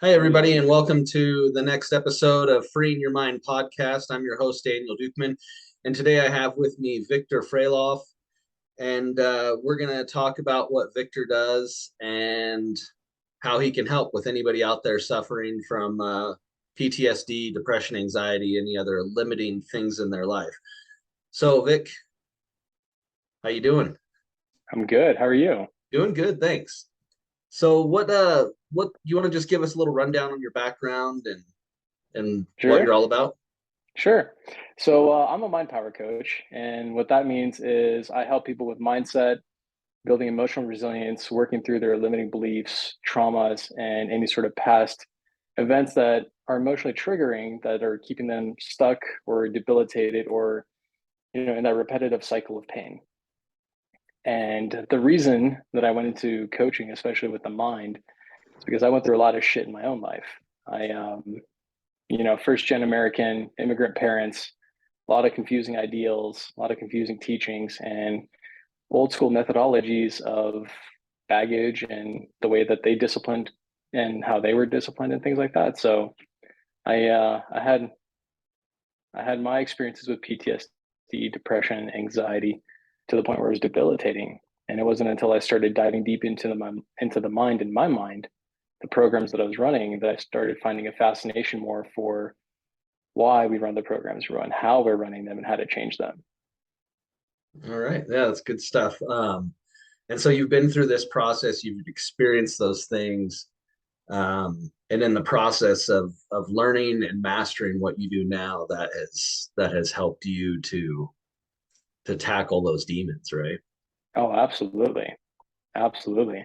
Hi, everybody, and welcome to the next episode of Freeing Your Mind podcast. I'm your host, Daniel Dukeman, and today I have with me Victor Fralof, and we're going to talk about what Victor does and how he can help with anybody out there suffering from PTSD, depression, anxiety, any other limiting things in their life. So, Vic, how you doing? I'm good. How are you? Doing good, thanks. So, what you want to just give us a little rundown on your background and what you're Sure. all about? Sure. So I'm a Mindpower coach, and what that means is I help people with mindset, building emotional resilience, working through their limiting beliefs, traumas, and any sort of past events that are emotionally triggering that are keeping them stuck or debilitated or in that repetitive cycle of pain. And the reason that I went into coaching, especially with the mind, is because I went through a lot of shit in my own life. I first gen American immigrant parents, a lot of confusing ideals, a lot of confusing teachings, and old school methodologies of baggage and the way that they disciplined and how they were disciplined and things like that. So I had my experiences with PTSD, depression, anxiety to the point where it was debilitating. And it wasn't until I started diving deep into the mind in my mind, the programs that I was running, that I started finding a fascination more for why we run the programs we run, how we're running them, and how to change them. All right. Yeah, that's good stuff. And so you've been through this process, you've experienced those things, and in the process of learning and mastering what you do now, that has helped you to tackle those demons, right? Oh, absolutely. Absolutely.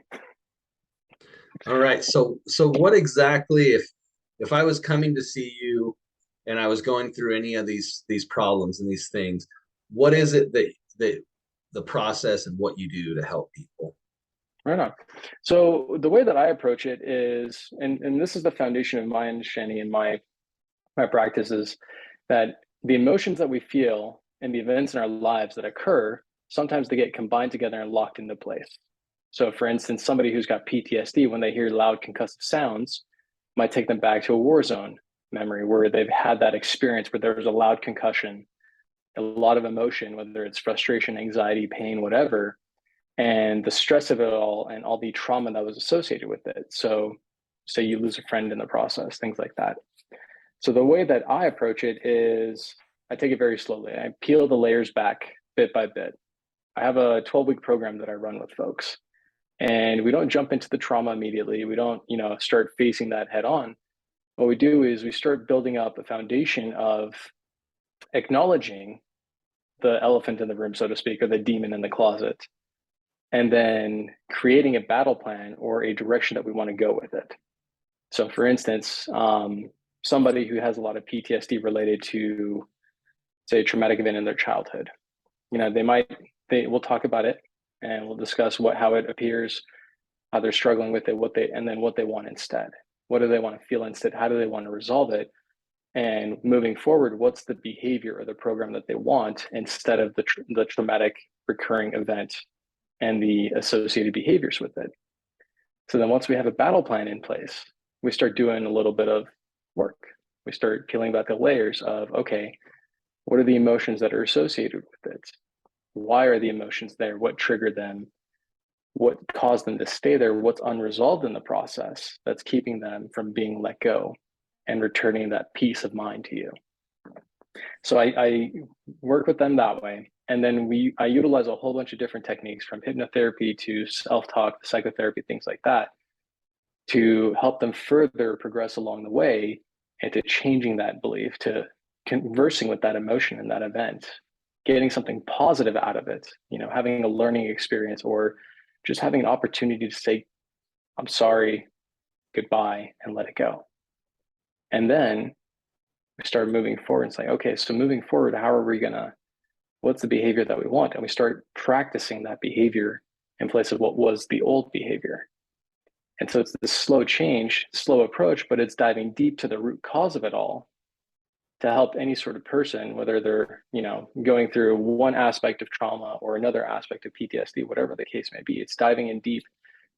All right. So what exactly if I was coming to see you and I was going through any of these problems and these things, what is it that the process and what you do to help people? Right on. So the way that I approach it is, and this is the foundation of my understanding and my practice is that the emotions that we feel and the events in our lives that occur, sometimes they get combined together and locked into place. So for instance, somebody who's got PTSD, when they hear loud concussive sounds, might take them back to a war zone memory where they've had that experience where there was a loud concussion, a lot of emotion, whether it's frustration, anxiety, pain, whatever, and the stress of it all and all the trauma that was associated with it. So, say you lose a friend in the process, things like that. So, the way that I approach it is I take it very slowly. I peel the layers back bit by bit. I have a 12-week program that I run with folks, and we don't jump into the trauma immediately. We don't, start facing that head on. What we do is we start building up a foundation of acknowledging the elephant in the room, so to speak, or the demon in the closet, and then creating a battle plan or a direction that we want to go with it. So, for instance, somebody who has a lot of PTSD related to, say, a traumatic event in their childhood, we'll talk about it and we'll discuss how it appears, how they're struggling with it, and then what they want instead. What do they want to feel instead? How do they want to resolve it? And moving forward, what's the behavior or the program that they want instead of the traumatic recurring event and the associated behaviors with it. So then once we have a battle plan in place, we start doing a little bit of work. We start peeling back the layers of, okay, what are the emotions that are associated with it? Why are the emotions there? What triggered them? What caused them to stay there? What's unresolved in the process that's keeping them from being let go and returning that peace of mind to you? So I work with them that way. And then I utilize a whole bunch of different techniques from hypnotherapy to self-talk, psychotherapy, things like that, to help them further progress along the way into changing that belief, to conversing with that emotion in that event, getting something positive out of it, having a learning experience or just having an opportunity to say, I'm sorry, goodbye, and let it go. And then we start moving forward and say, okay, so moving forward, how are we gonna, what's the behavior that we want? And we start practicing that behavior in place of what was the old behavior. And so it's this slow change, slow approach, but it's diving deep to the root cause of it all to help any sort of person, whether they're, going through one aspect of trauma or another aspect of PTSD, whatever the case may be. It's diving in deep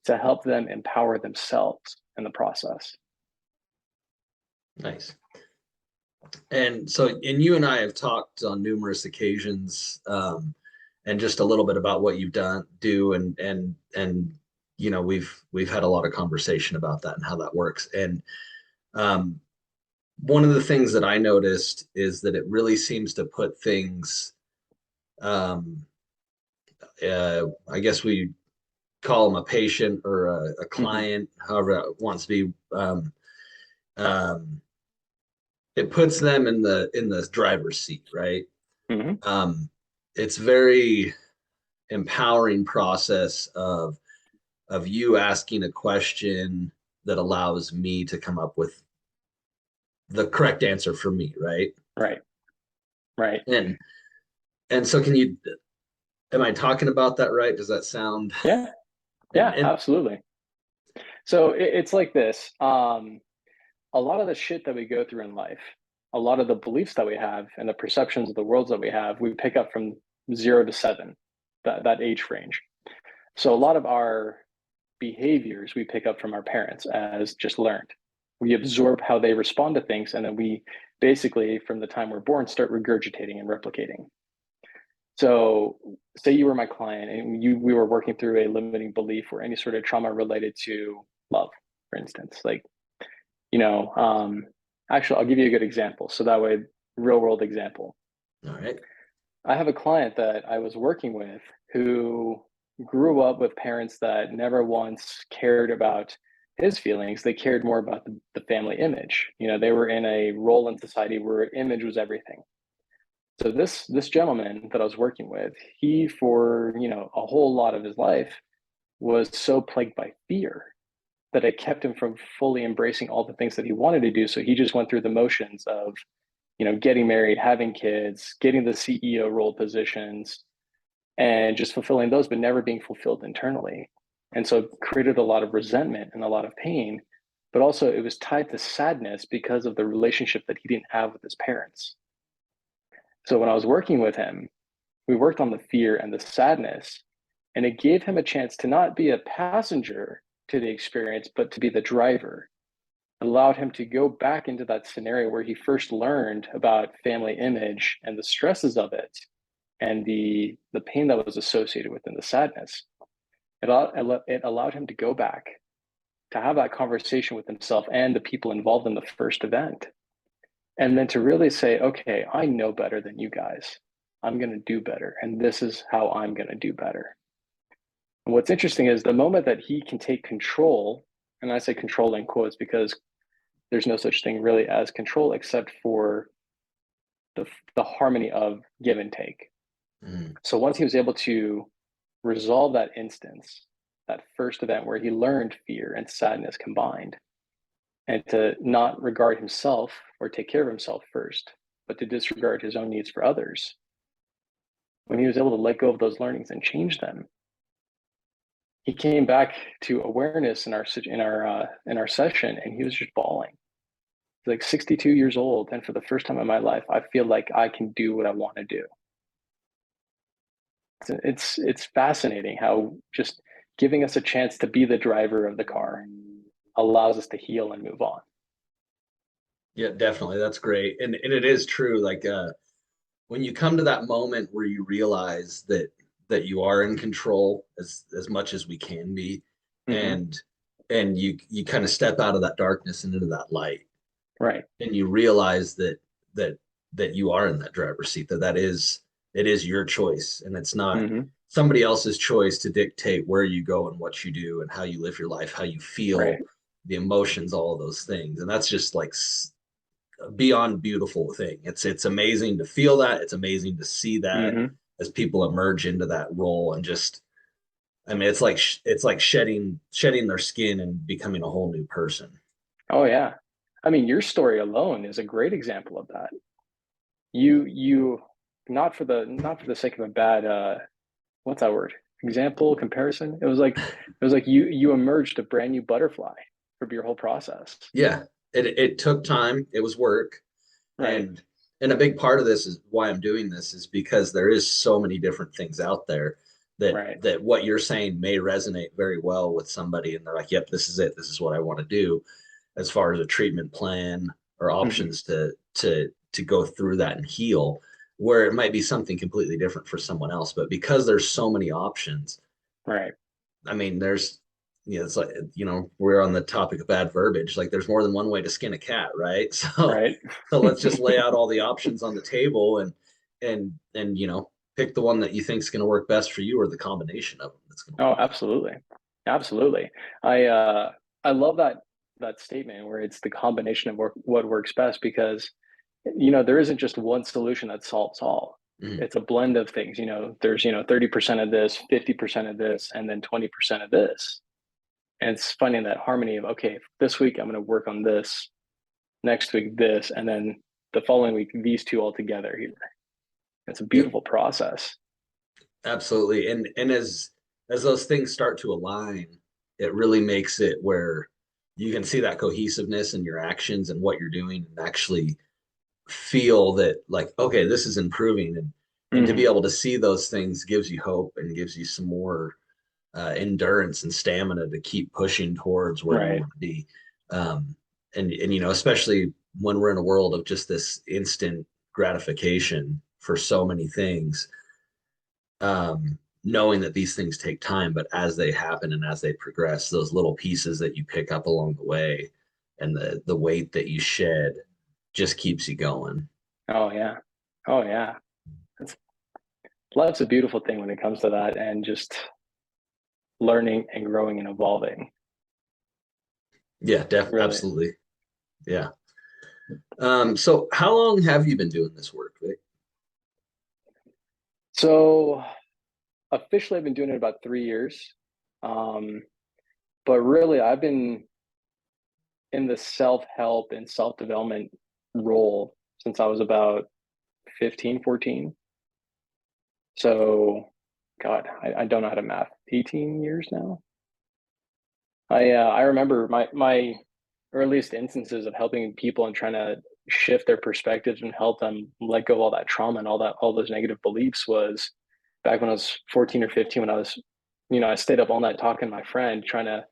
to help them empower themselves in the process. Nice. And so, and you and I have talked on numerous occasions, and just a little bit about what you've do, and we've had a lot of conversation about that and how that works. And um, one of the things that I noticed is that it really seems to put things, um, I guess we call them a patient or a Hmm. client, however it wants to be. Um, it puts them in the driver's seat, right? Hmm. Um, it's very empowering process of you asking a question that allows me to come up with the correct answer for me, right? Right. Right. And so can you am I talking about that right? Does that sound Yeah. and Yeah, absolutely. So it's like this. A lot of the shit that we go through in life, a lot of the beliefs that we have and the perceptions of the worlds that we have, we pick up from 0 to 7, that age range. So a lot of our behaviors we pick up from our parents as just learned. We absorb how they respond to things, and then we basically, from the time we're born, start regurgitating and replicating. So, say you were my client and we were working through a limiting belief or any sort of trauma related to love, for instance. Like, you know, actually, I'll give you a good example. So that way, real world example. all right. I have a client that I was working with who grew up with parents that never once cared about his feelings. They cared more about the family image. They were in a role in society where image was everything. So this gentleman that I was working with, he for a whole lot of his life was so plagued by fear that it kept him from fully embracing all the things that he wanted to do. So he just went through the motions of getting married, having kids, getting the CEO role positions, and just fulfilling those, but never being fulfilled internally. And so it created a lot of resentment and a lot of pain, but also it was tied to sadness because of the relationship that he didn't have with his parents. So when I was working with him, we worked on the fear and the sadness, and it gave him a chance to not be a passenger to the experience, but to be the driver. It allowed him to go back into that scenario where he first learned about family image and the stresses of it and the pain that was associated with it and the sadness. It allowed him to go back to have that conversation with himself and the people involved in the first event. And then to really say, okay, I know better than you guys. I'm going to do better. And this is how I'm going to do better. And what's interesting is the moment that he can take control, and I say control in quotes because there's no such thing really as control except for the, the harmony of give and take. Mm. So once he was able to resolve that instance, that first event where he learned fear and sadness combined, and to not regard himself or take care of himself first, but to disregard his own needs for others, when he was able to let go of those learnings and change them, he came back to awareness in our session, and he was just bawling. He's like 62 years old, and for the first time in my life, I feel like I can do what I want to do. It's fascinating how just giving us a chance to be the driver of the car allows us to heal and move on. Yeah, definitely. That's great. And it is true. Like when you come to that moment where you realize that you are in control as much as we can be, Mm-hmm. and you kind of step out of that darkness and into that light, Right. and you realize that that you are in that driver's seat, that it is your choice, and it's not Mm-hmm. somebody else's choice to dictate where you go and what you do and how you live your life, how you feel, Right. the emotions, all of those things. And that's just like beyond beautiful thing. It's amazing to feel that. It's amazing to see that Mm-hmm. as people emerge into that role. And just I mean, it's like shedding their skin and becoming a whole new person. Oh yeah. I mean, your story alone is a great example of that. You not for the sake of a bad what's that word? Example, comparison. It was like you emerged a brand new butterfly from your whole process. Yeah, it took time. It was work, Right. and a big part of this is why I'm doing this is because there is so many different things out there Right. that what you're saying may resonate very well with somebody, and they're like, "Yep, this is it. This is what I want to do." As far as a treatment plan, or Hmm. options to go through that and heal, where it might be something completely different for someone else. But because there's so many options, Right. I mean, it's like, we're on the topic of bad verbiage. Like there's more than one way to skin a cat, right? So, Right. so let's just lay out all the options on the table and pick the one that you think is going to work best for you, or the combination of them that's going to Oh, work best. absolutely. Absolutely. I love that statement where it's the combination of what works best, because there isn't just one solution that solves all. Mhm. It's a blend of things. There's 30% of this, 50% of this, and then 20% of this. And it's finding that harmony of, okay, this week I'm going to work on this, next week this, and then the following week these two all together here. It's a Yep, beautiful process. absolutely. And as those things start to align, it really makes it where you can see that cohesiveness in your actions and what you're doing, and actually feel that, like, okay, this is improving. And to be Hmm. able to see those things gives you hope and gives you some more endurance and stamina to keep pushing towards where you Right. want to be. um, and especially when we're in a world of just this instant gratification for so many things, knowing that these things take time, but as they happen and as they progress, those little pieces that you pick up along the way and the weight that you shed just keeps you going. Oh yeah. Oh yeah. It's, life's a beautiful thing when it comes to that, and just learning and growing and evolving. Yeah, Really. absolutely. Yeah. So how long have you been doing this work, Vic? So officially, I've been doing it about 3 years. Um, but really, I've been in the self-help and self-development role since I was about 15, 14. So, God, I don't know how to math. 18 years now. I remember my earliest instances of helping people and trying to shift their perspectives and help them let go of all that trauma and all those negative beliefs was back when I was 14 or 15, when I stayed up all night talking to my friend trying to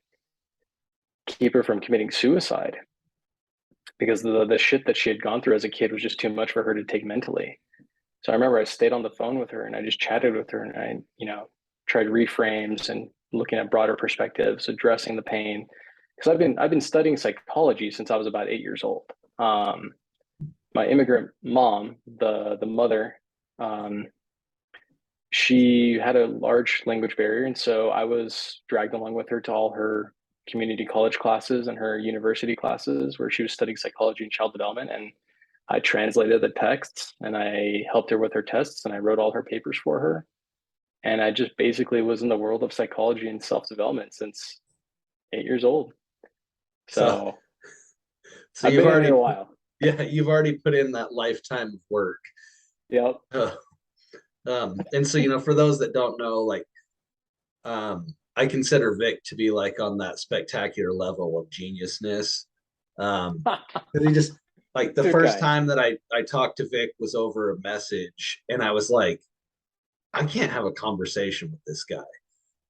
keep her from committing suicide, because the shit that she had gone through as a kid was just too much for her to take mentally. So I remember I stayed on the phone with her and I just chatted with her, and I tried reframes and looking at broader perspectives, addressing the pain. Because I've been studying psychology since I was about 8 years old. Um, my immigrant mom, the mother, um, she had a large language barrier, and so I was dragged along with her to all her community college classes and her university classes where she was studying psychology and child development. And I translated the texts and I helped her with her tests and I wrote all her papers for her. And I just basically was in the world of psychology and self development since 8 years old. So So so I've you've been in it a already while. yeah, you've already put in that lifetime of work. Yep. Uh, and so, for those that don't know, like, I consider Vic to be like on that spectacular level of geniusness. Because he just, like, the Too first kind. time that I talked to Vic was over a message, and I was like, I can't have a conversation with this guy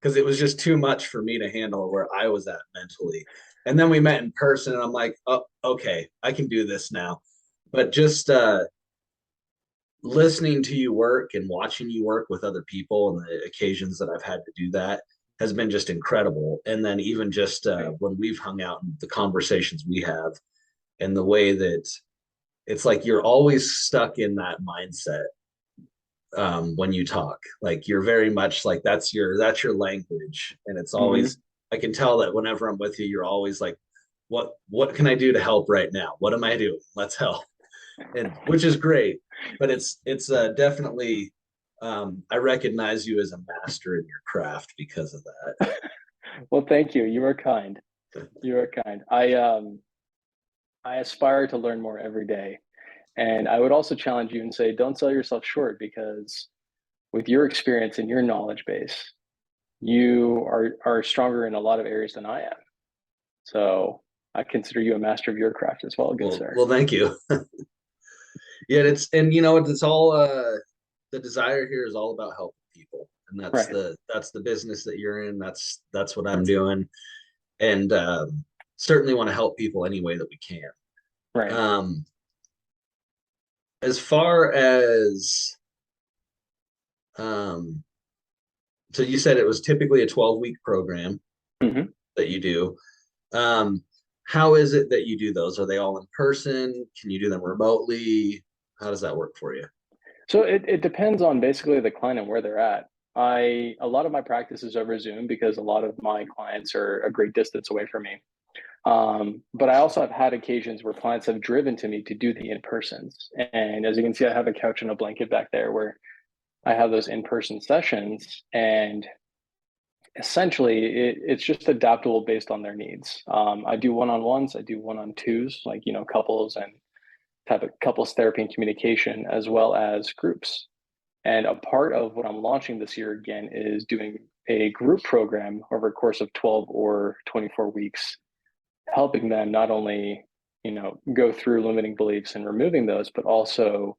because it was just too much for me to handle where I was at mentally. And then we met in person, and I'm like, oh, okay, I can do this now. But just listening to you work and watching you work with other people and the occasions that I've had to do that has been just incredible. And then even just Right. when we've hung out and the conversations we have, and the way that it's like you're always stuck in that mindset when you talk. Like you're very much like that's your language, and it's Mm-hmm. always, I can tell that whenever I'm with you, you're always like, what can I do to help right now? What am I doing? Let's help. And which is great, but it's definitely, I recognize you as a master in your craft because of Well, thank you. You are kind. that. You are kind. I aspire to learn more every day. And I would also challenge you and say, don't sell yourself short, because with your experience and your knowledge base, you are stronger in a lot of areas than I am. So I consider you a master of your craft as well, good sir. Well, thank you. Yeah, and it's all the desire here is all about helping people, and that's Right. the business that you're in. That's what I'm doing, and certainly want to help people any way that we can. Right. Um, as far as um, so you said it was typically a 12-week program Hmm. that you do. Um, how is it that you do those? Are they all in person? Can you do them remotely? How does that work for you? So it depends on basically the client and where they're at. A lot of my practice is over Zoom because a lot of my clients are a great distance away from me. But I also have had occasions where clients have driven to me to do the in-persons. And as you can see, I have a couch and a blanket back there where I have those in-person sessions. And essentially, it's just adaptable based on their needs. I do one-on-ones, I do one-on-twos, like, couples and type of couples therapy and communication, as well as groups. And a part of what I'm launching this year again is doing a group program over a course of 12 or 24 weeks, helping them not only, go through limiting beliefs and removing those, but also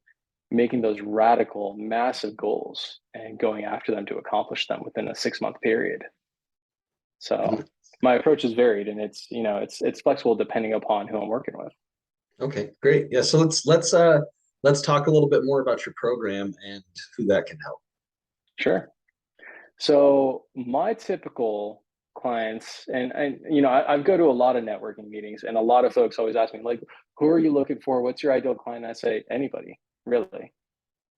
making those radical, massive goals and going after them to accomplish them within a 6-month period. So my approach is varied and it's flexible depending upon who I'm working with. Okay, great. Yeah, so let's talk a little bit more about your program and who that can help. Sure. So my typical clients, and I go to a lot of networking meetings, and a lot of folks always ask me, like, who are you looking for? What's your ideal client? I say anybody, really,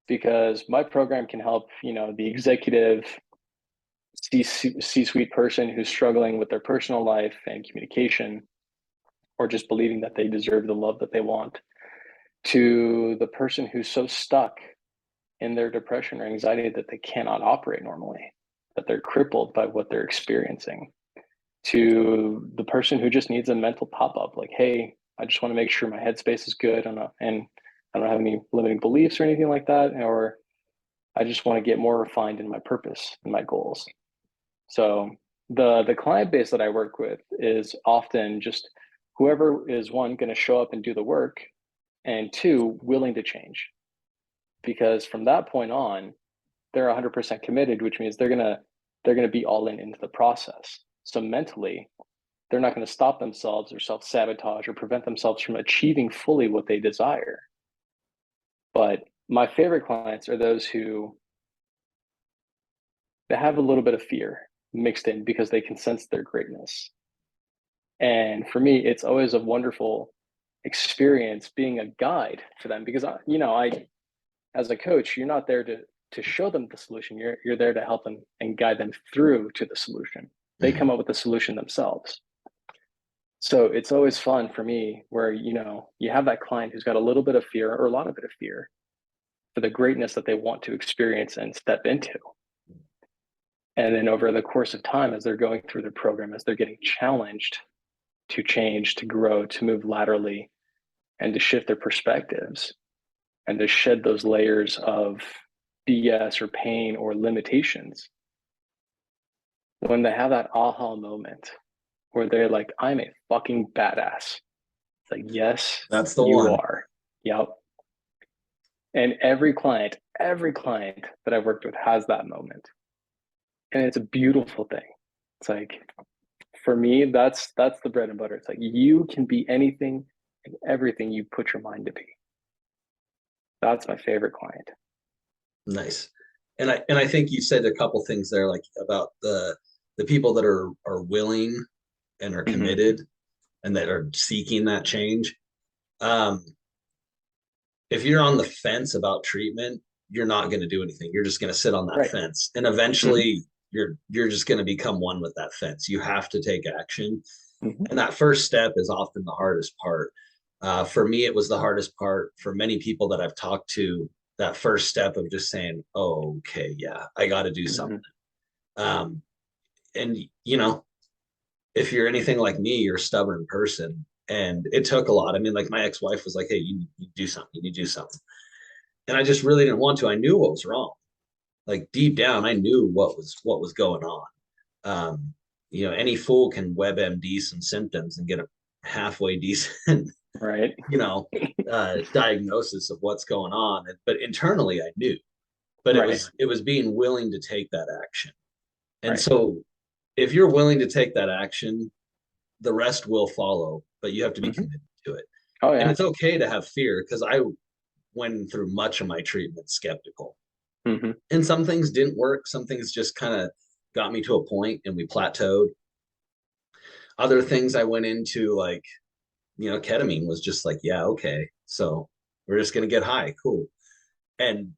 because my program can help, the executive C-suite person who's struggling with their personal life and communication, or just believing that they deserve the love that they want, to the person who's so stuck in their depression or anxiety that they cannot operate normally, that they're crippled by what they're experiencing, to the person who just needs a mental pop up, like, hey, I just want to make sure my headspace is good and I don't have any limiting beliefs or anything like that, or I just want to get more refined in my purpose and my goals. So the client base that I work with is often just whoever is, one, going to show up and do the work, and two, willing to change. Because from that point on, they're 100% committed, which means they're gonna be all in into the process. So mentally, they're not going to stop themselves or self-sabotage or prevent themselves from achieving fully what they desire. But my favorite clients are those who, they have a little bit of fear mixed in because they can sense their greatness. And for me, it's always a wonderful experience being a guide for them because I as a coach, you're not there to show them the solution. You're there to help them and guide them through to the solution. They Mhm. come up with the solution themselves. So it's always fun for me where you have that client who's got a little bit of fear or a lot of bit of fear for the greatness that they want to experience and step into. And then over the course of time, as they're going through the program, as they're getting challenged to change, to grow, to move laterally, and to shift their perspectives, and to shed those layers of BS or pain or limitations, when they have that aha moment where they're like, I'm a fucking badass. It's like, yes, That's the you one. are. Yep. And every client that I've worked with has that moment. And it's a beautiful thing. It's like, for me, that's the bread and butter. It's like you can be anything and everything you put your mind to be. That's my favorite client. Nice. And I think you said a couple things there, like about the people that are willing and are Mm-hmm. committed and that are seeking that change. Um, if you're on the fence about treatment, you're not going to do anything. You're just going to sit on that Right. fence, and Mm-hmm. eventually you're just going to become one with that fence. You have to take action, Mm-hmm. and that first step is often the hardest part. For me, it was the hardest part. For many people that I've talked to, that first step of just saying, "Oh, okay, yeah, I got to do something." Mm-hmm. Um, and you know, if you're anything like me, you're a stubborn person, and it took a lot. I mean, like my ex-wife was like, "Hey, you do something. You need to do something." And I just really didn't want to. I knew what was wrong. Like deep down, I knew what was going on. Um, any fool can WebMD some symptoms and get a halfway decent, Right. diagnosis of what's going on. But internally, I knew. But it Right. was it was being willing to take that action. And Right. so, if you're willing to take that action, the rest will follow. But you have to be Mm-hmm. committed to it. Oh And yeah. it's okay to have fear because I went through much of my treatment skeptical. Hmm. And some things didn't work. Some things just kind of got me to a point and we plateaued. Other things I went into like, ketamine was just like, yeah, okay. So we're just gonna get high. Cool. And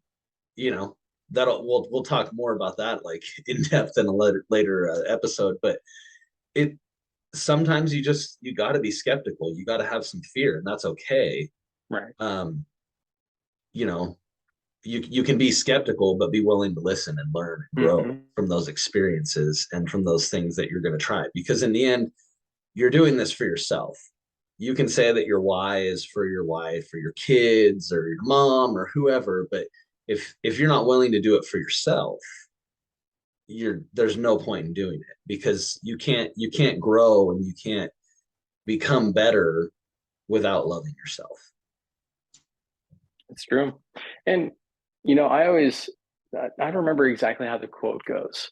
you know, that'll we'll talk more about that like in depth in a later episode. But it sometimes you got to be skeptical. You got to have some fear, and that's okay. Right. Um, you know, you can be skeptical, but be willing to listen and learn and grow Hmm. from those experiences and from those things that you're going to try. Because in the end, you're doing this for yourself. You can say that your why is for your wife or your kids or your mom or whoever, but if you're not willing to do it for yourself, there's no point in doing it because you can't grow and you can't become better without loving yourself. It's true. And I don't remember exactly how the quote goes,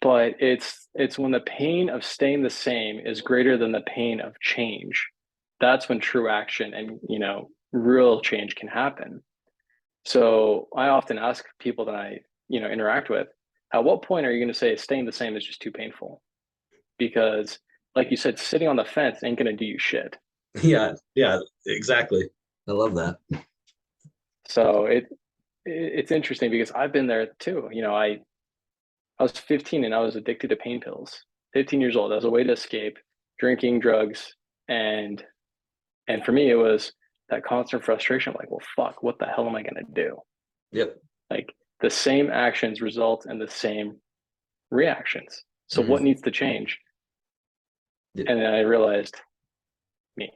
but it's when the pain of staying the same is greater than the pain of change. That's when true action and real change can happen. So I often ask people that I interact with, at what point are you going to say staying the same is just too painful? Because, like you said, sitting on the fence ain't going to do you shit. Yeah, yeah, exactly. I love that. So it's interesting because I've been there too. I was 15 and I was addicted to pain pills. 15 years old as a way to escape drinking, drugs, and and for me it was that constant frustration. Like, well, fuck, what the hell am I going to do? Yep. Like the same actions result in the same reactions. So what Hmm. needs to change? Yep. And then I realized me.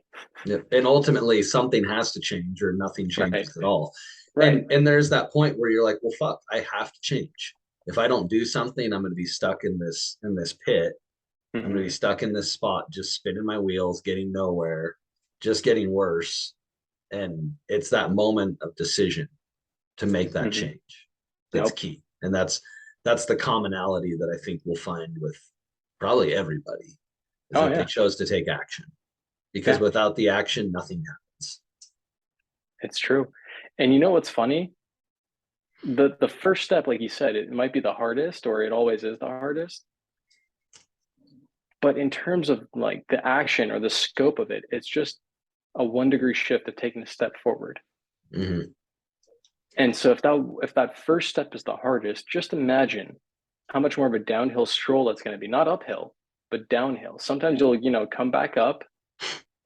Yep. And ultimately something has to change or nothing Right. changes at all. Right. And there's that point where you're like, well, fuck, I have to change. If I don't do something, I'm going to be stuck in this pit. I'm going to be Hmm. stuck in this spot, just spinning my wheels, getting nowhere, just getting worse. And it's that moment of decision to make that Hmm. change that's Nope. key. And that's the commonality that I think we'll find with probably everybody is Oh that they yeah. chose to take action because Yeah, without the action, nothing happens. it's true. And you know what's funny? The first step, like you said, it might be the hardest, or it always is the hardest. But in terms of like the action or the scope of it, it's just a 1 degree shift of taking a step forward. Mm-hmm. And so if that first step is the hardest, just imagine how much more of a downhill stroll that's going to be. Not uphill, but downhill. Sometimes you'll, come back up,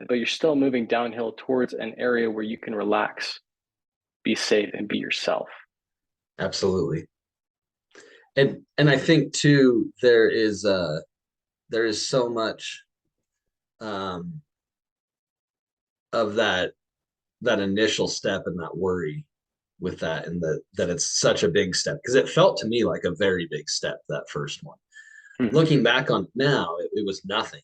but you're still moving downhill towards an area where you can relax, be safe, and be yourself. Absolutely. And I think too there is so much um of that initial step and that worry with that and that it's such a big step because it felt to me like a very big step that first one. Hmm. Looking back on it now, it was nothing.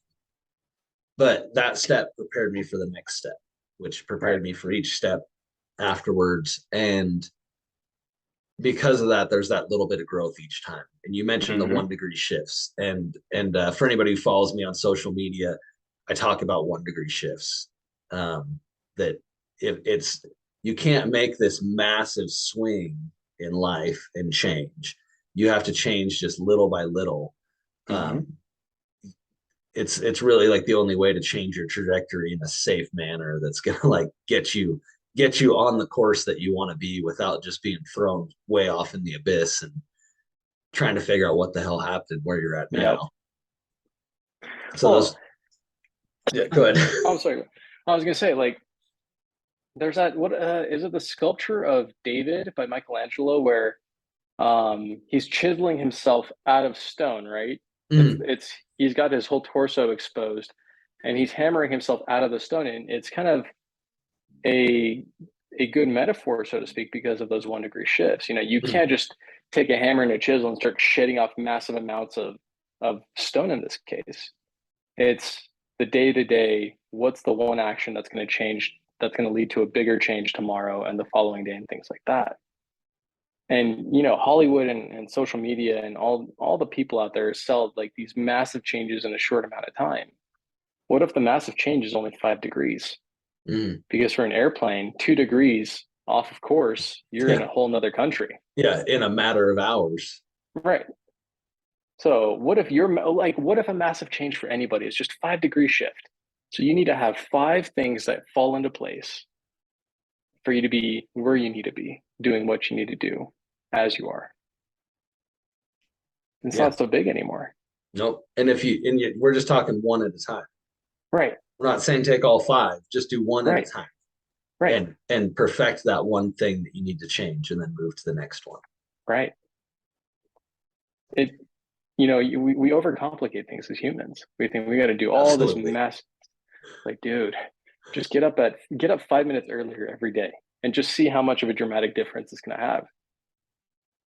But that step prepared me for the next step, which Right. prepared me for each step afterwards. And because of that, there's that little bit of growth each time. And you mentioned the Hmm. 1 degree shifts. And for anybody who follows me on social media, I talk about 1 degree shifts. That it's you can't make this massive swing in life and change. You have to change just little by little. Hmm. Um, it's really like the only way to change your trajectory in a safe manner that's gonna like get you on the course that you want to be without just being thrown way off in the abyss and trying to figure out what the hell happened where you're at Yep. now. So Well, those, yeah, go ahead. I'm sorry. I was gonna say, like, there's that. What is it? The sculpture of David by Michelangelo, where he's chiseling himself out of stone. Right. It's Mm, it's he's got his whole torso exposed, and he's hammering himself out of the stone, and it's kind of a a good metaphor, so to speak, because of those 1 degree shifts. You mm, can't just take a hammer and a chisel and start shedding off massive amounts of stone in this case. It's the day to day, what's the one action that's going to change, that's going to lead to a bigger change tomorrow and the following day and things like that. And Hollywood and social media and all the people out there sell like these massive changes in a short amount of time. What if the massive change is only 5 degrees? Mm. Because for an airplane, 2 degrees off of course, you're in Yeah. a whole nother country. Yeah. In a matter of hours. Right. So what if a massive change for anybody is just 5 degree shift? So you need to have 5 things that fall into place for you to be where you need to be, doing what you need to do as you are. It's Yeah. not so big anymore. Nope. We're just talking one at a time. Right. We're not saying take all five, just do one at a Right. time Right. and perfect that one thing that you need to change and then move to the next one. Right. It, we overcomplicate things as humans. We think we got to do all this Absolutely. mess. Like, dude, just get up 5 minutes earlier every day and just see how much of a dramatic difference it's going to have.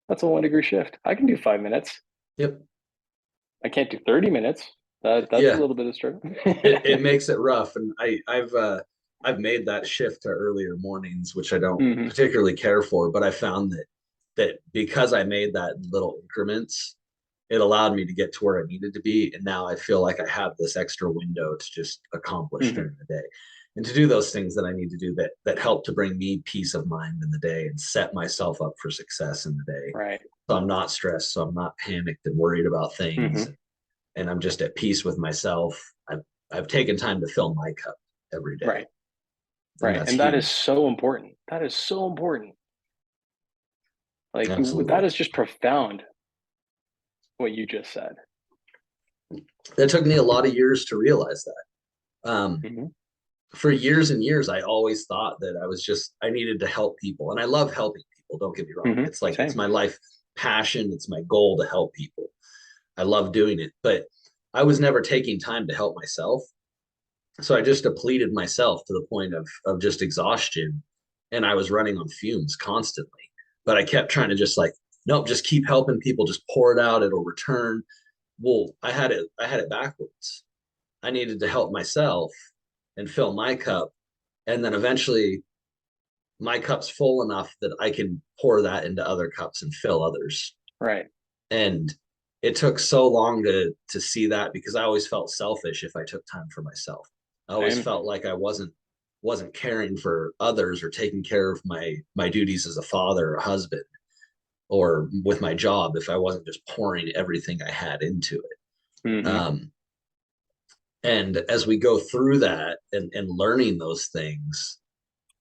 That's a 1 degree shift. I can do 5 minutes. Yep. I can't do 30 minutes. That's a Yeah. little bit of struggle. It makes it rough. And I've made that shift to earlier mornings, which I don't Hmm. particularly care for, but I found that because I made that in little increments, it allowed me to get to where I needed to be. And now I feel like I have this extra window to just accomplish Hmm. during the day and to do those things that I need to do that help to bring me peace of mind in the day and set myself up for success in the day. Right. So I'm not stressed, so I'm not panicked and worried about things, Hmm. and I'm just at peace with myself. I've taken time to fill my cup every day, Right. and Right. that's And that is huge. so important. That is so important. Like, that Absolutely. is just profound what you just said. It took me a lot of years to realize that. Hmm. For years and years, I always thought that I needed to help people. And I love helping people. Don't get me wrong. Hmm. It's like, it's Same. my life passion. It's my goal to help people. I love doing it, but I was never taking time to help myself. So I just depleted myself to the point of just exhaustion. And I was running on fumes constantly. But I kept trying to just like, nope, just keep helping people, just pour it out, it'll return. Well, I had it backwards. I needed to help myself and fill my cup. And then eventually my cup's full enough that I can pour that into other cups and fill others. Right. And it took so long to see that because I always felt selfish if I took time for myself. I always Same. felt like I wasn't caring for others or taking care of my duties as a father or a husband or with my job if I wasn't just pouring everything I had into it. Hmm. And as we go through that and learning those things,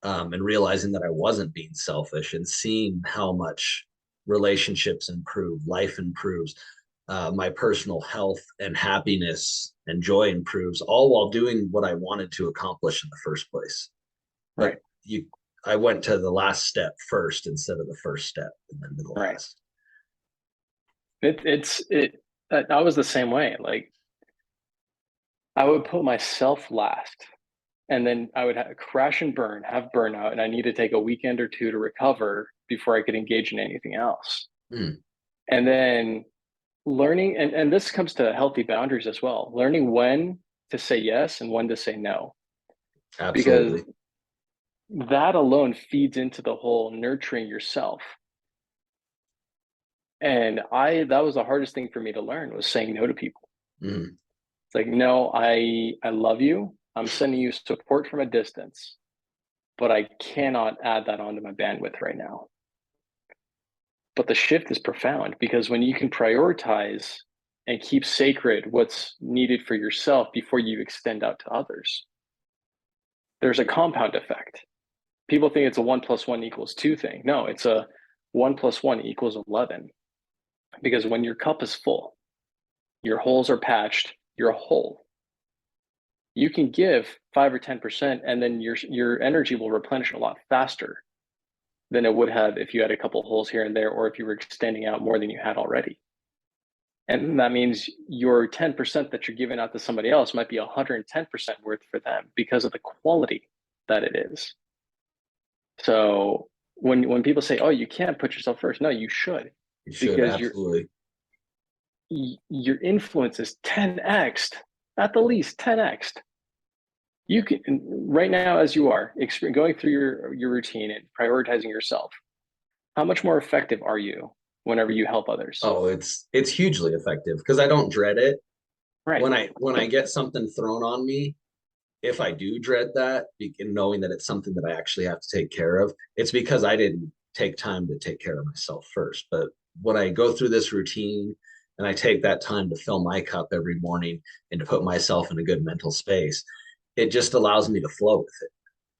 and realizing that I wasn't being selfish and seeing how much relationships improve, life improves, my personal health and happiness and joy improves, all while doing what I wanted to accomplish in the first place. Right. But I went to the last step first instead of the first step and then to the Right. last. It. I was the same way. Like, I would put myself last, and then I would crash and burn, have burnout, and I need to take a weekend or two to recover before I could engage in anything else. Mm, And then learning, and this comes to healthy boundaries as well, learning when to say yes and when to say no, because absolutely. that alone feeds into the whole nurturing yourself. And that was the hardest thing for me to learn, was saying no to people. Mm, It's like, no, I love you. I'm sending you support from a distance, but I cannot add that onto my bandwidth right now. But the shift is profound, because when you can prioritize and keep sacred what's needed for yourself before you extend out to others, there's a compound effect. People think it's a 1 + 1 = 2 thing. No, it's a 1 + 1 = 11. Because when your cup is full, your holes are patched, you're whole. You can give 5 or 10%, and then your energy will replenish a lot faster than it would have if you had a couple holes here and there, or if you were extending out more than you had already. And that means your 10% that you're giving out to somebody else might be 110% worth for them because of the quality that it is. So when people say, "Oh, you can't put yourself first," no, you should, you should because absolutely. your influence is 10x, at the least 10x. You can, right now, as you are going through your routine and prioritizing yourself, how much more effective are you whenever you help others? Oh, it's hugely effective because I don't dread it. Right. When I get something thrown on me, if I do dread that, and knowing that it's something that I actually have to take care of, it's because I didn't take time to take care of myself first. But when I go through this routine and I take that time to fill my cup every morning and to put myself in a good mental space, it just allows me to flow with it.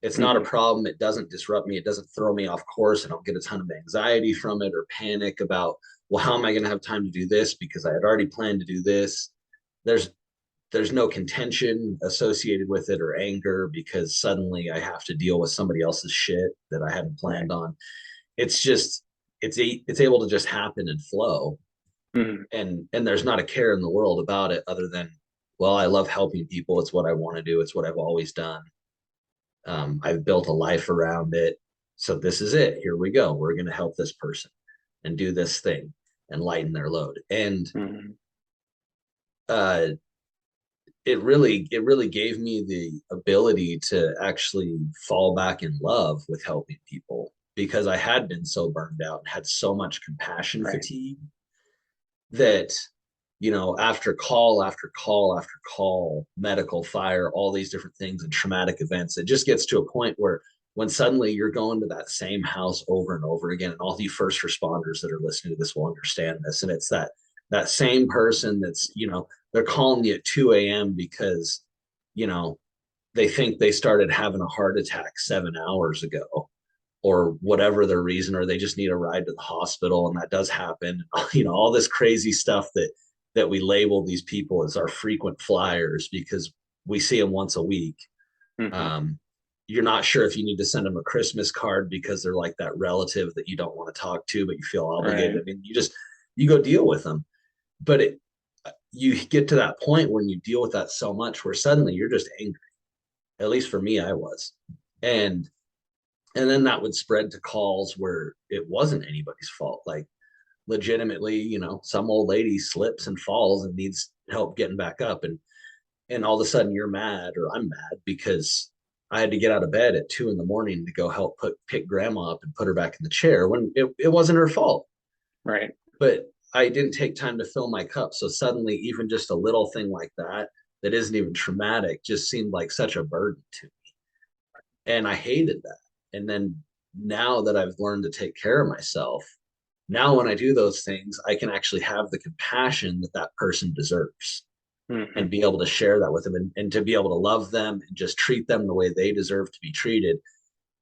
It's not a Mm-hmm. problem. It doesn't disrupt me. It doesn't throw me off course. I don't get a ton of anxiety from it or panic about, well, how am I going to have time to do this because I had already planned to do this. There's there's no contention associated with it or anger because suddenly I have to deal with somebody else's shit that I hadn't Right. planned on. It's just it's able to just happen and flow, Mm-hmm. and there's not a care in the world about it other than, well, I love helping people. It's what I want to do. It's what I've always done. I've built a life around it. So this is it. Here we go. We're going to help this person and do this thing and lighten their load. And Mm-hmm. uh, it really gave me the ability to actually fall back in love with helping people because I had been so burned out and had so much compassion Right. fatigue that, after call after call after call, medical, fire, all these different things and traumatic events, it just gets to a point where when suddenly you're going to that same house over and over again, and all the first responders that are listening to this will understand this, and it's that same person that's, they're calling you at 2 a.m. because, you know, they think they started having a heart attack 7 hours ago or whatever their reason, or they just need a ride to the hospital, and that does happen. All this crazy stuff that we label these people as our frequent flyers because we see them once a week. Mm-hmm. Um, you're not sure if you need to send them a Christmas card because they're like that relative that you don't want to talk to, but you feel obligated. Right. I mean, you go deal with them, but you get to that point when you deal with that so much where suddenly you're just angry. At least for me, I was, and and then that would spread to calls where it wasn't anybody's fault. Like legitimately, some old lady slips and falls and needs help getting back up, and all of a sudden you're mad or I'm mad because I had to get out of bed at 2 in the morning to go help pick grandma up and put her back in the chair when it wasn't her fault. Right. But I didn't take time to fill my cup. So suddenly, even just a little thing like that isn't even traumatic just seemed like such a burden to me. And I hated that. And then now that I've learned to take care of myself, now when I do those things, I can actually have the compassion that that person deserves Mm-hmm. and be able to share that with them, and to be able to love them and just treat them the way they deserve to be treated,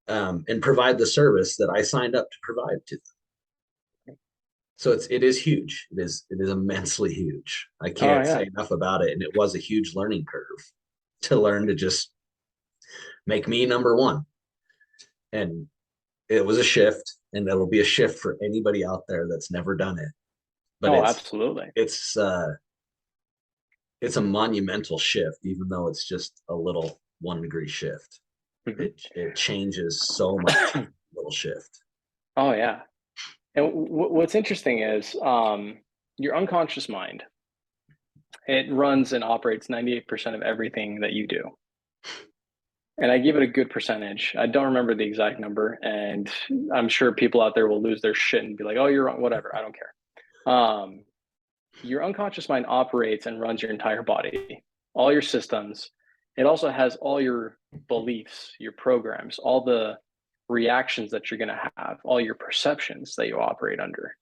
and provide the service that I signed up to provide to them. So it is huge. It is immensely huge. I Oh can't say yeah. enough about it. And it was a huge learning curve to learn to just make me number one. And it was a shift, and it'll be a shift for anybody out there that's never done it. But Oh, it's absolutely. it's uh it's a monumental shift, even though it's just a little 1 degree shift. Mm-hmm. It changes so much with a little shift. Oh yeah. And what's interesting is your unconscious mind. It runs and operates 98% of everything that you do. And I give it a good percentage. I don't remember the exact number, and I'm sure people out there will lose their shit and be like, "Oh, you're wrong." Whatever. I don't care. Your unconscious mind operates and runs your entire body, all your systems. It also has all your beliefs, your programs, all the reactions that you're going to have, all your perceptions that you operate under.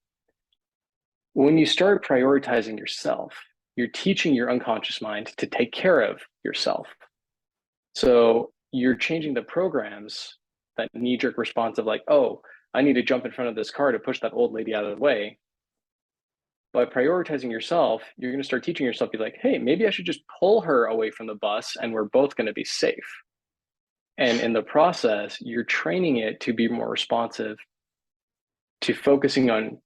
When you start prioritizing yourself, you're teaching your unconscious mind to take care of yourself. So you're changing the programs, that knee jerk response of like, oh, I need to jump in front of this car to push that old lady out of the way. By prioritizing yourself, you're going to start teaching yourself, be like, hey, maybe I should just pull her away from the bus and we're both going to be safe. And in the process, you're training it to be more responsive to focusing on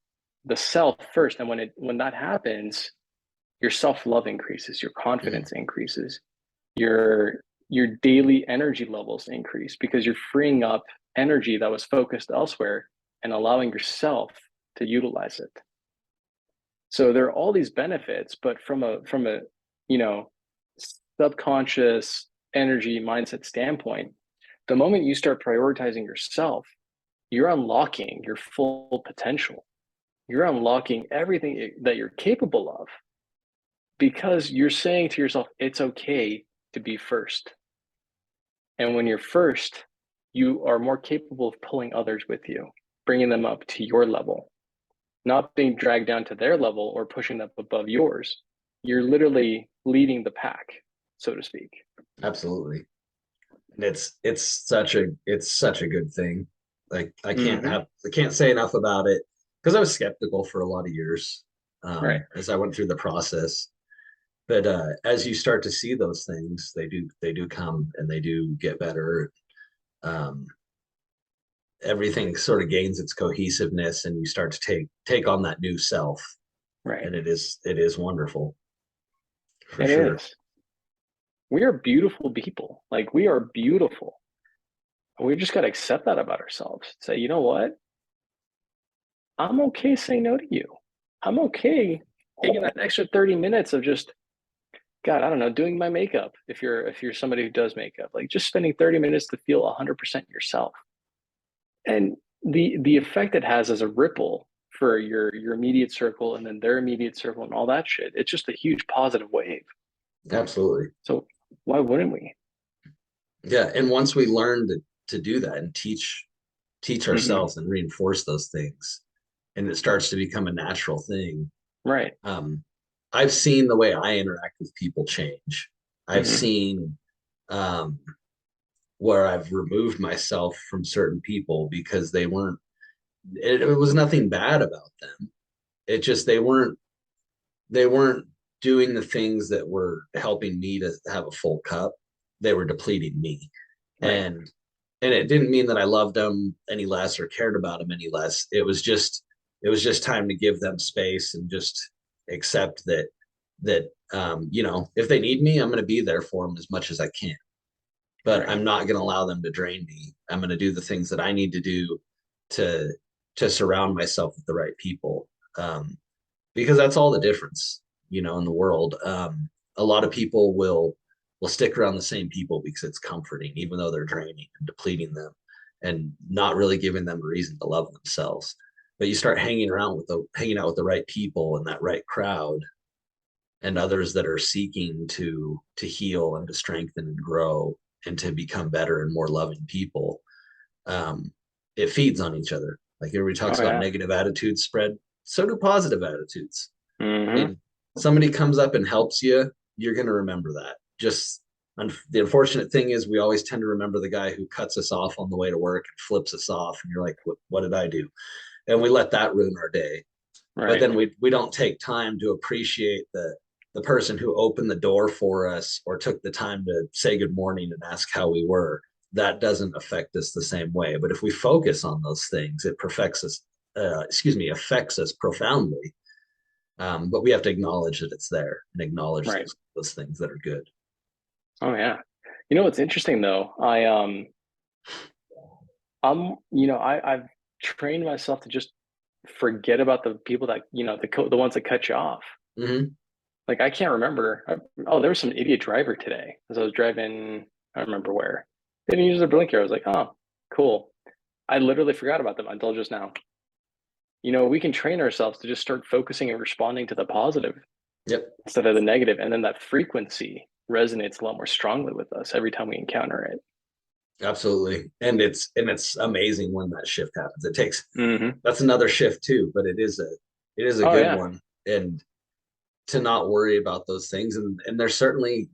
the self first. And when that happens, your self-love increases, your Mm. confidence increases, your your daily energy levels increase because you're freeing up energy that was focused elsewhere and allowing yourself to utilize it. So there are all these benefits, but from a you know subconscious energy mindset standpoint, the moment you start prioritizing yourself, you're unlocking your full potential. You're unlocking everything that you're capable of because you're saying to yourself, it's okay to be first. And when you're first, you are more capable of pulling others with you, bringing them up to your level, not being dragged down to their level or pushing them above yours. You're literally leading the pack, so to speak. Absolutely. And it's such a good thing. Like Mm-hmm. I can't say enough about it because I was skeptical for a lot of years Right. as I went through the process. But as you start to see those things, they do come and they do get better. Um, Everything sort of gains its cohesiveness, and you start to take on that new self, Right. and it is wonderful for It sure. is. We are beautiful people. Like we are beautiful. We just got to accept that about ourselves. Say, you know what? I'm okay saying no to you. I'm okay taking that extra 30 minutes of just, God, I don't know, doing my makeup. If you're somebody who does makeup, like just spending 30 minutes to feel 100% yourself. And the effect it has as a ripple for your immediate circle and then their immediate circle and all that shit. It's just a huge positive wave. Absolutely. So why wouldn't we? Yeah, and once we learn to do that and teach Mm-hmm. ourselves and reinforce those things, and it starts to become a natural thing. Right. um, I've seen the way I interact with people change. I've Mm-hmm. seen um, where I've removed myself from certain people because it was nothing bad about them. It just they weren't doing the things that were helping me to have a full cup. They were depleting me. Right. And it didn't mean that I loved them any less or cared about them any less. It was just time to give them space and just accept that if they need me, I'm going to be there for them as much as I can. But Right. I'm not going to allow them to drain me. I'm going to do the things that I need to do to to surround myself with the right people. Because that's all the difference, in the world. A lot of people will stick around the same people because it's comforting, even though they're draining and depleting them, and not really giving them a reason to love themselves. But you start hanging out with the right people and that right crowd, and others that are seeking to heal and to strengthen and grow and to become better and more loving people. Um, it feeds on each other. Like everybody talks Oh about yeah. negative attitudes spread, so do positive attitudes. Mm-hmm. And somebody comes up and helps you, you're going to remember that. Just the unfortunate thing is we always tend to remember the guy who cuts us off on the way to work and flips us off, and you're like, what did I do? And we let that ruin our day. But Right. then we don't take time to appreciate the person who opened the door for us or took the time to say good morning and ask how we were. That doesn't affect us the same way. But if we focus on those things, it perfects us. Affects us profoundly. But we have to acknowledge that it's there and acknowledge Right. those things that are good. Oh yeah. You know what's interesting though? I've trained myself to just forget about the people that, the ones that cut you off. Hmm. Like I can't remember. Oh, there was some idiot driver today as I was driving. I don't remember where. They didn't use their blinker. I was like, oh, cool. I literally forgot about them until just now. We can train ourselves to just start focusing and responding to the positive Yep, instead of the negative, and then that frequency resonates a lot more strongly with us every time we encounter it. absolutely. And it's amazing when that shift happens. It takes Mm-hmm. That's another shift too, but it is a Oh good yeah. one. And to not worry about those things. And there's certainly,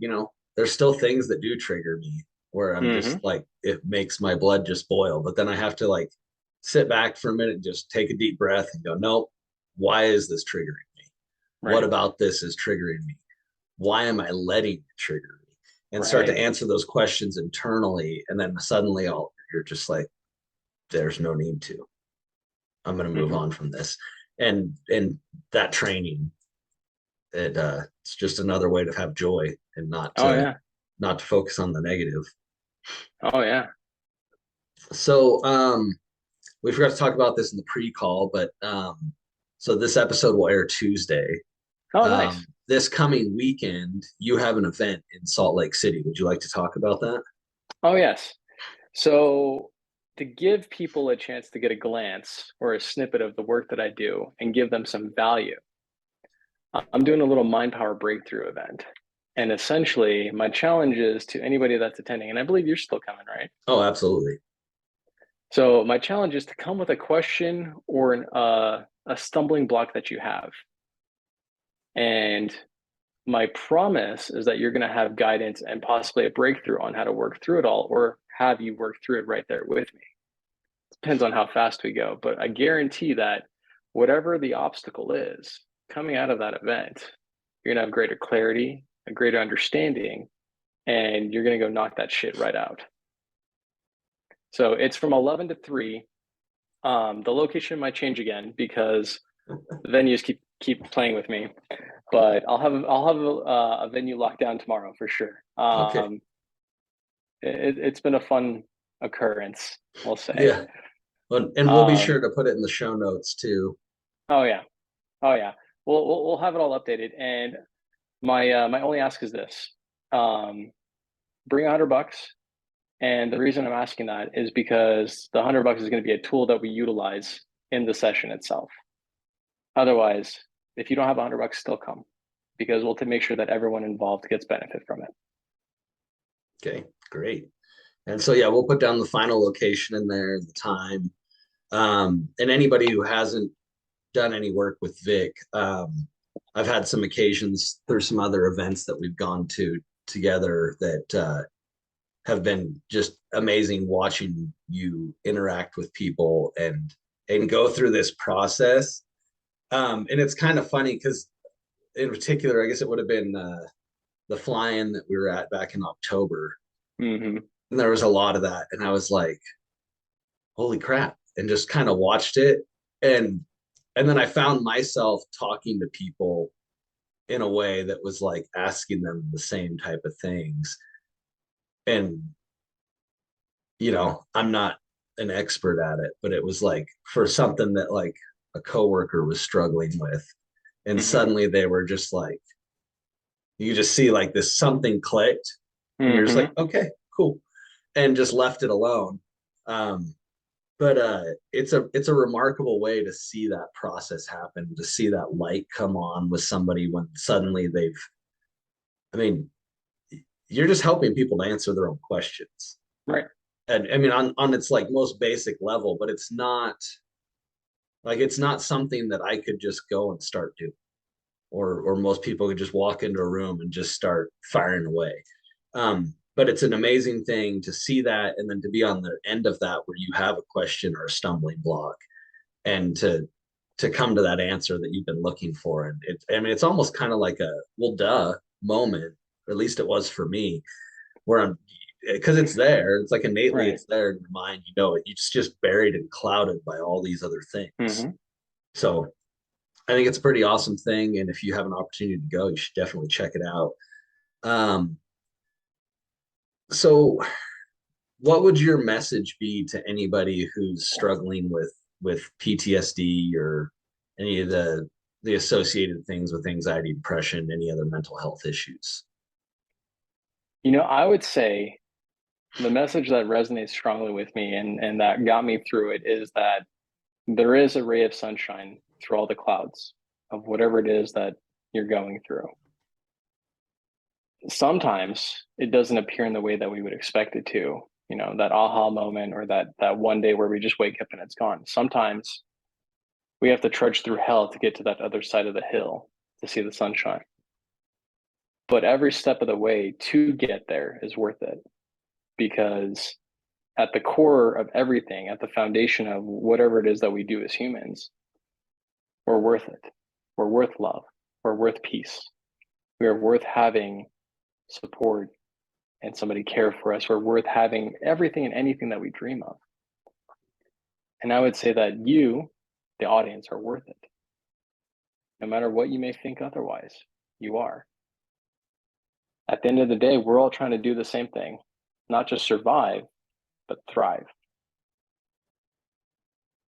there's still things that do trigger me where I'm just Mm-hmm. like, it makes my blood just boil. But then I have to like sit back for a minute and just take a deep breath and go, nope, why is this triggering me? What Right. about this is triggering me? Why am I letting it trigger me? And start to Right. answer those questions internally. And then suddenly you're just like, there's no need to. I'm going to move Mm-hmm. on from this. And that training, it's just another way to have joy and not Oh to yeah. not to focus on the negative. Oh yeah. So we forgot to talk about this in the pre-call, but so this episode will air Tuesday. Oh nice. This coming weekend, you have an event in Salt Lake City. Would you like to talk about that? Oh yes. So to give people a chance to get a glance or a snippet of the work that I do and give them some value, I'm doing a little mind power breakthrough event. And essentially, my challenge is to anybody that's attending, and I believe you're still coming, right? Oh, absolutely. So my challenge is to come with a question or a stumbling block that you have. And my promise is that you're going to have guidance and possibly a breakthrough on how to work through it all, or have you work through it right there with me. Depends on how fast we go, but I guarantee that whatever the obstacle is coming out of that event, you're going to have greater clarity, a greater understanding, and you're going to go knock that shit right out. So it's from 11 to 3. The location might change again because the venues keep playing with me, but I'll have a venue locked down tomorrow for sure. Okay. It's been a fun occurrence, we'll say. Yeah. And we'll be sure to put it in the show notes too. Oh yeah, oh yeah. We'll have it all updated. And my only ask is this: bring $100. And the reason I'm asking that is because the $100 is going to be a tool that we utilize in the session itself. Otherwise, if you don't have $100, still come, because we'll make sure that everyone involved gets benefit from it. Okay, great. And so, yeah, we'll put down the final location in there, the time. And anybody who hasn't done any work with Vic, I've had some occasions through some other events that we've gone to together that have been just amazing, watching you interact with people and go through this process. And it's kind of funny because in particular, I guess it would have been the fly-in that we were at back in October. Mm-hmm. And there was a lot of that. And I was like, holy crap, and just kind of watched it. And then I found myself talking to people in a way that was like asking them the same type of things. And, I'm not an expert at it, but it was like for something that like a coworker was struggling with. And Mm-hmm. suddenly they were just like, you just see like this something clicked, and you're just like, Mm-hmm. okay, cool, and just left it alone. Um, but it's a remarkable way to see that process happen, to see that light come on with somebody when suddenly I mean, you're just helping people to answer their own questions. Right. And I mean, on its like most basic level, but it's not something that I could just go and start doing, or most people could just walk into a room and just start firing away. But it's an amazing thing to see that, and then to be on the end of that where you have a question or a stumbling block, and to come to that answer that you've been looking for. And I mean, it's almost kind of like a well, duh moment, or at least it was for me, where I'm because it's there. It's like innately Right. it's there in your mind. It's just buried and clouded by all these other things. Mm-hmm. So I think it's a pretty awesome thing. And if you have an opportunity to go, you should definitely check it out. Um, so what would your message be to anybody who's struggling with PTSD or any of the associated things with anxiety, depression, any other mental health issues? I would say the message that resonates strongly with me and that got me through it is that there is a ray of sunshine through all the clouds of whatever it is that you're going through. Sometimes it doesn't appear in the way that we would expect it to, that aha moment or that one day where we just wake up and it's gone. Sometimes we have to trudge through hell to get to that other side of the hill to see the sunshine. But every step of the way to get there is worth it, because at the core of everything, at the foundation of whatever it is that we do as humans, we're worth it. We're worth love. We're worth peace. We are worth having support and somebody care for us. We're worth having everything and anything that we dream of. And I would say that you, the audience, are worth it. No matter what you may think otherwise, you are. At the end of the day, we're all trying to do the same thing, not just survive, but thrive.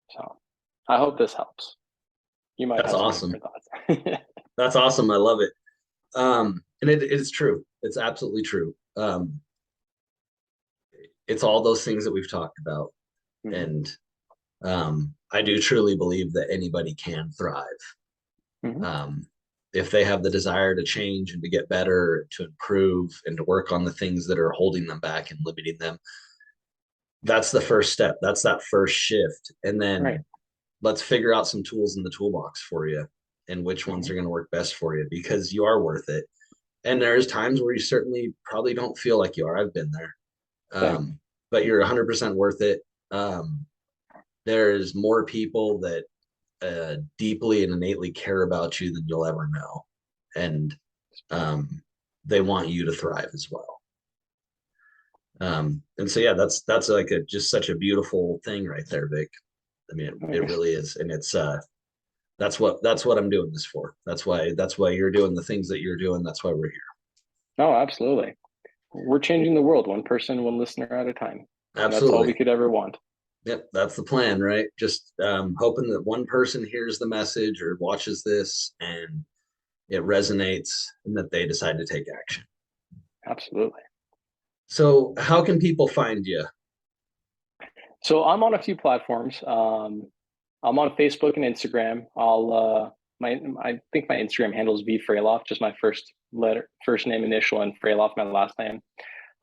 So I hope this helps. You might That's have some awesome. different thoughts. That's awesome. I love it. And it's true. It's absolutely true. It's all those things that we've talked about. Mm-hmm. And I do truly believe that anybody can thrive. Mm-hmm. Um, if they have the desire to change and to get better, to improve, and to work on the things that are holding them back and limiting them, that's the first step. That's that first shift. And Right. then let's figure out some tools in the toolbox for you and which ones Hmm. are going to work best for you, because you are worth it. And there's times where you certainly probably don't feel like you are. I've been there. Same. But you're 100% worth it. There's more people that deeply and innately care about you than you'll ever know. And um, they want you to thrive as well. And so, yeah, that's like just such a beautiful thing right there, Vic. I mean, it Nice. really is. And it's, that's what I'm doing this for. That's why you're doing the things that you're doing. That's why we're here. No, absolutely. We're changing the world one person, one listener at a time. And that's all we Absolutely. could ever want. Yep, that's the plan, right? Just hoping that one person hears the message or watches this and it resonates and that they decide to take action. Absolutely. So, how can people find you? So I'm on a few platforms. I'm on Facebook and Instagram. I think my Instagram handle is V Fralof, just my first name initial, and Fralof my last name.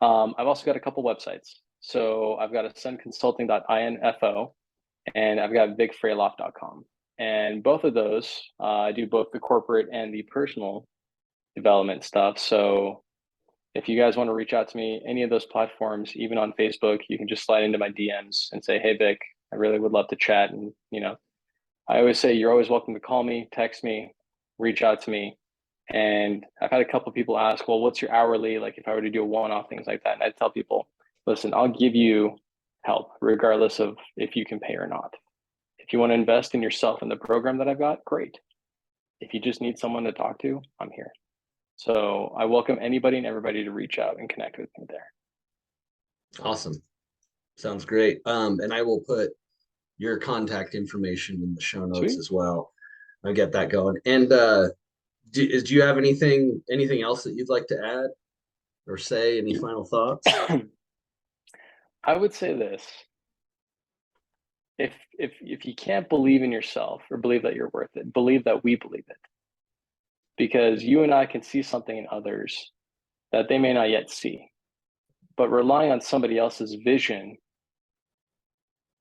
I've also got a couple websites. So I've got ascendconsulting.info and I've got vicfralof.com. And both of those, I do both the corporate and the personal development stuff. So if you guys want to reach out to me, any of those platforms, even on Facebook, you can just slide into my DMs and say, "Hey, Vic, I really would love to chat." And, I always say you're always welcome to call me, text me, reach out to me. And I've had a couple of people ask, "Well, what's your hourly?" Like if I were to do a one-off, things like that. And I tell people, listen, I'll give you help regardless of if you can pay or not. If you want to invest in yourself and the program that I've got, great. If you just need someone to talk to, I'm here. So I welcome anybody and everybody to reach out and connect with me there. Awesome. Sounds great. And I will put your contact information in the show notes Sweet. as well. I'll get that going. And do you have anything else that you'd like to add or say? Any final thoughts? I would say this. If you can't believe in yourself or believe that you're worth it, believe that we believe it. Because you and I can see something in others that they may not yet see. But relying on somebody else's vision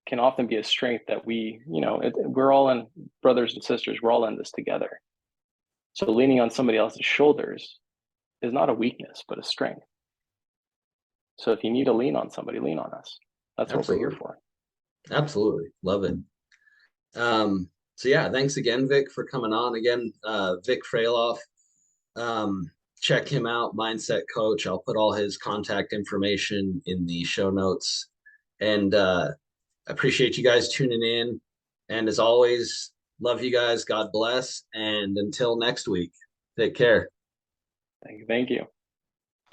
can often be a strength that we're all in, brothers and sisters, we're all in this together. So leaning on somebody else's shoulders is not a weakness, but a strength. So if you need to lean on somebody, lean on us. That's what we're here Absolutely. for. Absolutely. Love it. So yeah, thanks again, Vic, for coming on again. Vic Fralof. Check him out, Mindset Coach. I'll put all his contact information in the show notes. And I appreciate you guys tuning in. And as always, love you guys. God bless. And until next week, take care. Thank you.